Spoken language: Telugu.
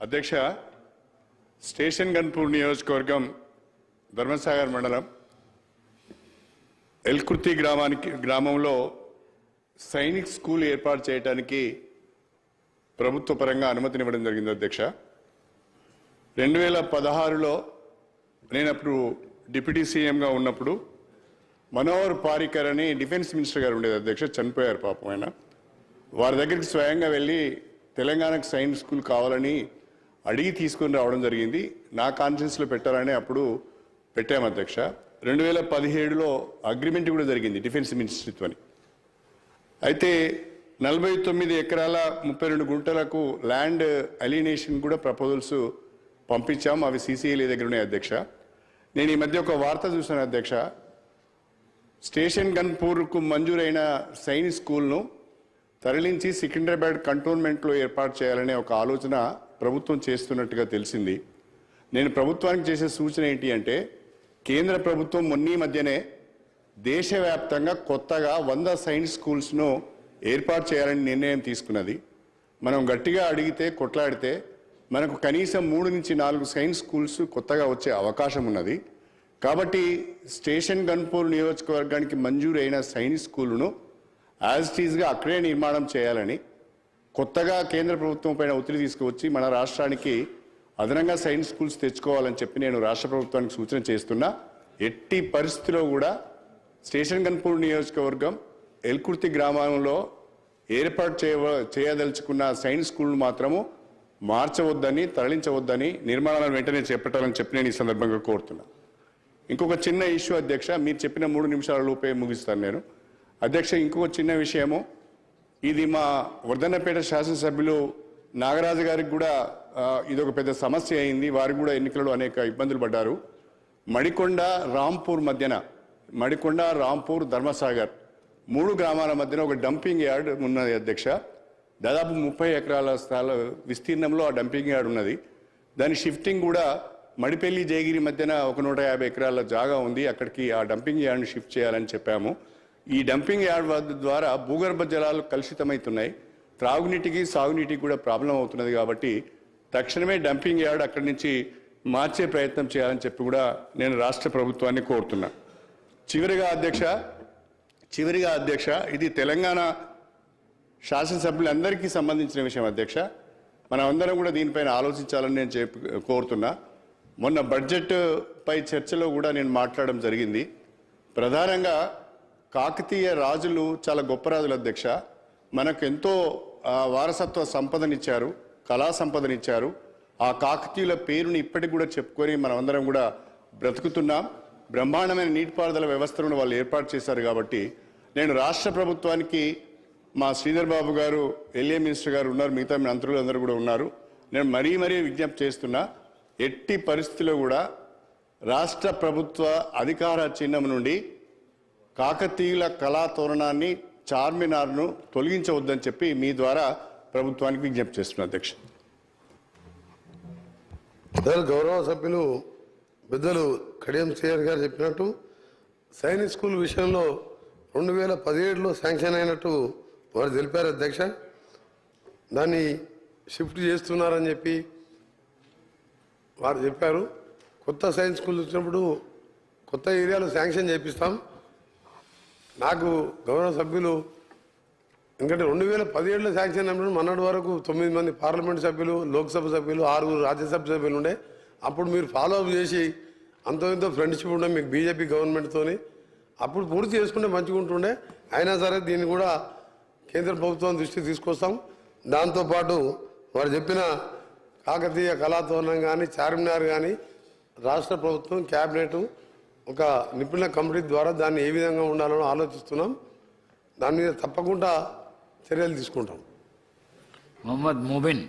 అధ్యక్ష, స్టేషన్ గన్పూర్ నియోజకవర్గం ధర్మసాగర్ మండలం ఎల్కుర్తి గ్రామంలో సైనిక్ స్కూల్ ఏర్పాటు చేయడానికి ప్రభుత్వ పరంగా అనుమతినివ్వడం జరిగింది. అధ్యక్ష, 2016లో నేను అప్పుడు డిప్యూటీ సీఎంగా ఉన్నప్పుడు మనోహర్ పారికర్ అని డిఫెన్స్ మినిస్టర్ గారు ఉండేది. అధ్యక్ష, చనిపోయారు పాపం ఆయన. వారి దగ్గరికి స్వయంగా వెళ్ళి తెలంగాణకు సైనిక్ స్కూల్ కావాలని అడిగి తీసుకొని రావడం జరిగింది. నా కాన్ఫరెన్స్లో పెట్టాలని అప్పుడు పెట్టాము. అధ్యక్ష, 2017లో అగ్రిమెంట్ కూడా జరిగింది డిఫెన్స్ మినిస్ట్రీతోని. అయితే 49 ఎకరాల 32 గుంటలకు ల్యాండ్ అలీనేషన్ కూడా ప్రపోజల్స్ పంపించాం. అవి CCLA దగ్గర ఉన్నాయి. అధ్యక్ష, నేను ఈ మధ్య ఒక వార్త చూశాను. అధ్యక్ష, స్టేషన్ గన్పూర్కు మంజూరైన సైనిక్ స్కూల్ను తరలించి సికింద్రాబాద్ కంటోన్మెంట్లో ఏర్పాటు చేయాలనే ఒక ఆలోచన ప్రభుత్వం చేస్తున్నట్టుగా తెలిసింది. నేను ప్రభుత్వానికి చేసే సూచన ఏంటి అంటే, కేంద్ర ప్రభుత్వం మొన్న మధ్యనే దేశవ్యాప్తంగా కొత్తగా 100 సైనిక్ స్కూల్స్ను ఏర్పాటు చేయాలని నిర్ణయం తీసుకున్నది. మనం గట్టిగా అడిగితే కొట్లాడితే మనకు కనీసం 3 నుంచి 4 సైనిక్ స్కూల్స్ కొత్తగా వచ్చే అవకాశం ఉన్నది. కాబట్టి స్టేషన్ గన్పూర్ నియోజకవర్గానికి మంజూరైన సైనిక్ స్కూలును యాజ్ ఇట్ ఈజ్గా అక్కడే నిర్మాణం చేయాలని కొత్తగా కేంద్ర ప్రభుత్వం పైన ఒత్తిడి తీసుకువచ్చి మన రాష్ట్రానికి అదనంగా సైనిక్ స్కూల్స్ తెచ్చుకోవాలని చెప్పి నేను రాష్ట్ర ప్రభుత్వానికి సూచన చేస్తున్నా. ఎట్టి పరిస్థితిలో కూడా స్టేషన్ గన్పూర్ నియోజకవర్గం ఎల్కుర్తి గ్రామంలో ఏర్పాటు చేయదలుచుకున్న సైనిక్ స్కూల్ను మాత్రము మార్చవద్దని, తరలించవద్దని, నిర్మాణాలను వెంటనే చేపట్టాలని చెప్పి నేను ఈ సందర్భంగా కోరుతున్నా. ఇంకొక చిన్న ఇష్యూ అధ్యక్ష, మీరు చెప్పిన 3 నిమిషాల లోపే ముగిస్తాను నేను. అధ్యక్ష, ఇంకొక చిన్న విషయము, ఇది మా వర్ధన్నపేట శాసనసభ్యులు నాగరాజు గారికి కూడా ఇది ఒక పెద్ద సమస్య అయింది. వారికి కూడా ఎన్నికలలో అనేక ఇబ్బందులు పడ్డారు. మడికొండ రాంపూర్ మధ్యన, మడికొండ రాంపూర్ ధర్మసాగర్ 3 గ్రామాల మధ్యన ఒక డంపింగ్ యార్డ్ ఉన్నది. అధ్యక్ష, దాదాపు 30 ఎకరాల స్థల విస్తీర్ణంలో ఆ డంపింగ్ యార్డ్ ఉన్నది. దాని షిఫ్టింగ్ కూడా మడిపల్లి జయగిరి మధ్యన ఒక 150 ఎకరాల జాగా ఉంది. అక్కడికి ఆ డంపింగ్ యార్డ్ని షిఫ్ట్ చేయాలని చెప్పాము. ఈ డంపింగ్ యార్డ్ ద్వారా భూగర్భ జలాలు కలుషితమవుతున్నాయి. త్రాగునీటికి సాగునీటికి కూడా ప్రాబ్లం అవుతున్నది. కాబట్టి తక్షణమే డంపింగ్ యార్డ్ అక్కడి నుంచి మార్చే ప్రయత్నం చేయాలని చెప్పి కూడా నేను రాష్ట్ర ప్రభుత్వాన్ని కోరుతున్నా. చివరిగా అధ్యక్ష, ఇది తెలంగాణ శాసనసభ్యులందరికీ సంబంధించిన విషయం. అధ్యక్ష, మనం అందరం కూడా దీనిపైన ఆలోచించాలని నేను కోరుతున్నా. మొన్న బడ్జెట్ పై చర్చలో కూడా నేను మాట్లాడడం జరిగింది. ప్రధానంగా కాకతీయ రాజులు చాలా గొప్ప రాజులు. అధ్యక్ష, మనకు ఎంతో వారసత్వ సంపదనిచ్చారు, కళా సంపదనిచ్చారు. ఆ కాకతీయుల పేరుని ఇప్పటికి కూడా చెప్పుకొని మనం అందరం కూడా బ్రతుకుతున్నాం. బ్రహ్మాండమైన నీటిపారుదల వ్యవస్థను వాళ్ళు ఏర్పాటు చేశారు. కాబట్టి నేను రాష్ట్ర ప్రభుత్వానికి, మా శ్రీధర్ బాబు గారు LA మినిస్టర్ గారు ఉన్నారు, మిగతా మంత్రులు అందరూ కూడా ఉన్నారు, నేను మరీ విజ్ఞప్తి చేస్తున్నా, ఎట్టి పరిస్థితుల్లో కూడా రాష్ట్ర ప్రభుత్వ అధికార చిహ్నం నుండి కాకతీయుల కళా తోరణాన్ని, చార్మినార్ను తొలగించవద్దని చెప్పి మీ ద్వారా ప్రభుత్వానికి విజ్ఞప్తి చేస్తున్నా. అధ్యక్ష, గౌరవ సభ్యులు పెద్దలు కడియం శ్రీహర్ గారు చెప్పినట్టు సైనిక్ స్కూల్ విషయంలో 2017లో శాంక్షన్ అయినట్టు వారు తెలిపారు. అధ్యక్ష, దాన్ని షిఫ్ట్ చేస్తున్నారని చెప్పి వారు చెప్పారు. కొత్త సైన్స్ స్కూల్ వచ్చినప్పుడు కొత్త ఏరియాలో శాంక్షన్ చేపిస్తాం. నాకు గౌరవ సభ్యులు ఎందుకంటే 2017లో శాంక్షన్ అయినప్పుడు మొన్నటి వరకు 9 మంది పార్లమెంట్ సభ్యులు, లోక్సభ సభ్యులు, 6 రాజ్యసభ సభ్యులు ఉండే. అప్పుడు మీరు ఫాలో అప్ చేసి ఎంతో ఫ్రెండ్షిప్ ఉండే మీకు బీజేపీ గవర్నమెంట్తోని, అప్పుడు పూర్తి చేసుకుంటే మంచిగా ఉంటుండే. అయినా సరే దీన్ని కూడా కేంద్ర ప్రభుత్వం దృష్టికి తీసుకొస్తాం. దాంతోపాటు వారు చెప్పిన కాకతీయ కళాతోరణం కానీ, చార్మినార్ కానీ రాష్ట్ర ప్రభుత్వం క్యాబినెట్ ఒక నిపుణుల కమిటీ ద్వారా దాన్ని ఏ విధంగా ఉండాలని ఆలోచిస్తున్నాం. దాని మీద తప్పకుండా చర్యలు తీసుకుంటాం. మొహమ్మద్ ముబిన్.